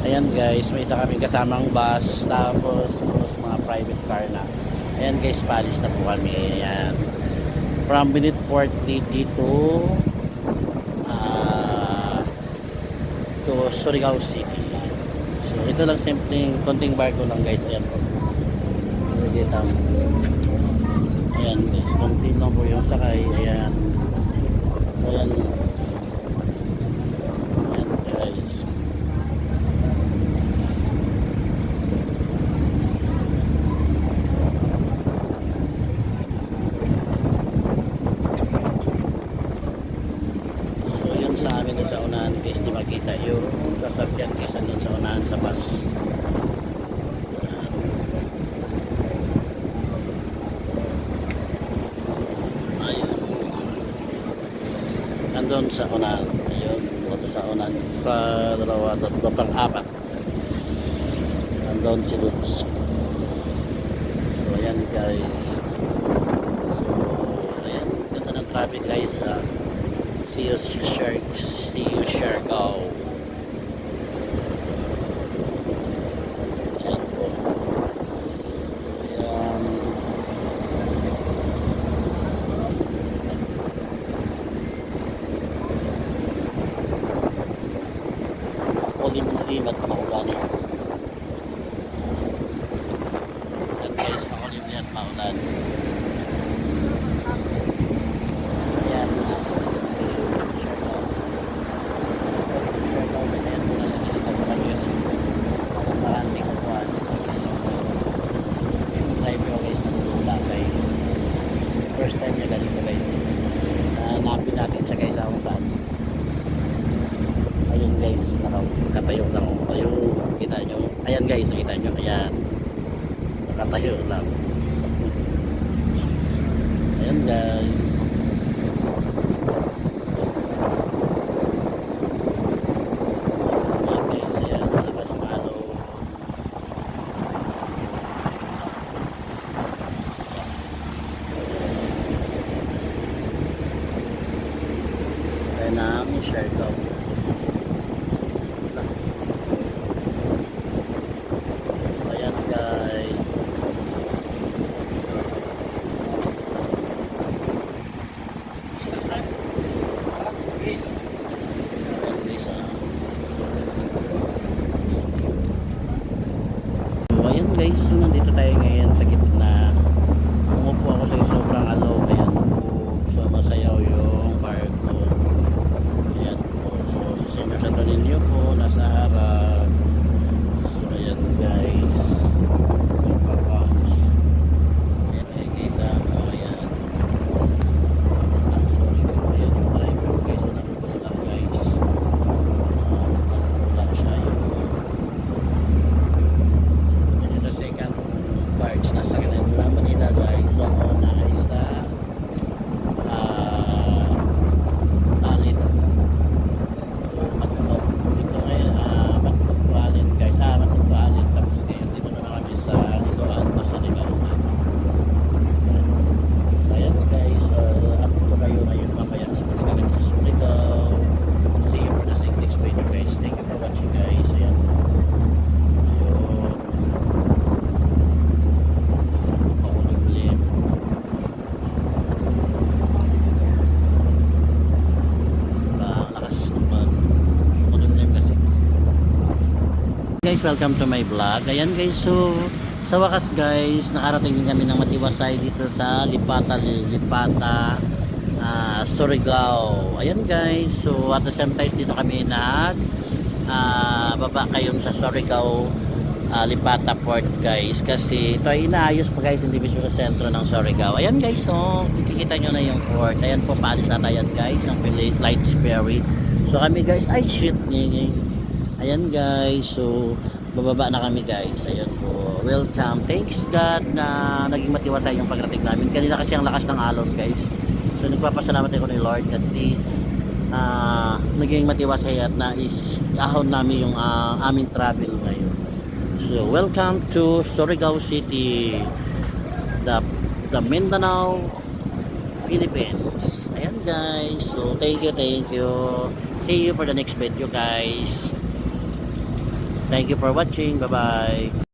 Ayan guys, may isa kami kasamang bus, tapos mga private car na. Ayan guys, palis na po kami. Ayan. From Benit Port City to Surigao City. So ito lang simpleng konting barko lang guys. Ayan po. Ayan guys, konti lang po yung sakay. Ayan. Ayan. Ayan guys. So yun sa amin dun sa unahan guys, di makita yung sasakyan kasi dun sa unahan sa bus. Nandun sa unahan. Ayun, dito sa unahan. Sa dalawa, tatlo, pang-apat. Nandun si Lutz. So, ayan guys. So, ayan. Ganda ng traffic guys. See you Siargao. Ayan po. Ayan. Makulim at maulan. Ayan guys, makulim at maulan. Ayan. Siargao kasi yan muna sa gilid ng Batangas. Maranting kukuhan sa gilid. Yung drive ko guys, nagulula guys. First time niya ganito guys. Hanapin natin siya guys kung saan. Ayun guys, nakatayo lang. Ayun, kita nyo. Ayan guys, nakita nyo. Ayan. Nakatayo lang. Ayan guys. Ayan guys, ayan. Wala pa ng araw. Ayan ang Siargao. Ayan guys. Ayan guys. So, ayan guys. So, nandito tayo ngayon sa gitna. Umupo ako sa sobrang alog. Ayan po. So, masayaw yung barko. Ayan po. So, sa senior Santo Niño po. Nasa harap. So, ayan guys. Ayan, nakikita mo. Ayan. Sorry ko. Ayan yung driver guys. So, nagpulak guys. Nagpulak siya yung sa second barge na sa kanila Manila guys. So, ako na ay sa Alin. Matulog. Ito ngayon, Matulog to Alin guys. Matulog to Alin. Tapos ngayon, dito na kami sa Liloan to sa Liloan. So, ayan guys. Update ko kayo ngayon mamaya sa pagkakalit sa Liloan. See you for the next video guys. Thank you for watching guys. Ayan. Ayun. Paulim-lim. Lakas naman. Paulim-lim kasi. Guys, welcome to my vlog. Ayan guys, so sa wakas guys, nakarating din kami ng matiwasay dito sa Lipata, Surigao. Ayan guys, so at the same time dito kami baba kayo sa Surigao, Lipata Port guys, kasi ito ay inaayos pa guys, hindi mismo sa sentro ng Surigao. Ayan guys, so kikita nyo na yung port. Ayan po, paalis na tayo guys, ang Lights Ferry. So kami guys, ay shit, ayan guys, so bababa na kami guys. Ayan po, welcome, thanks God na naging matiwasay yung pagrating namin. Kanina kasi ang lakas ng alon guys, so nagpapasalamat ako ni Lord at least naging matiwasay at ahon namin yung aming travel ngayon. So welcome to Surigao City, the Mindanao, Philippines. Ayan guys, so thank you, see you for the next video guys. Thank you for watching. Bye-bye.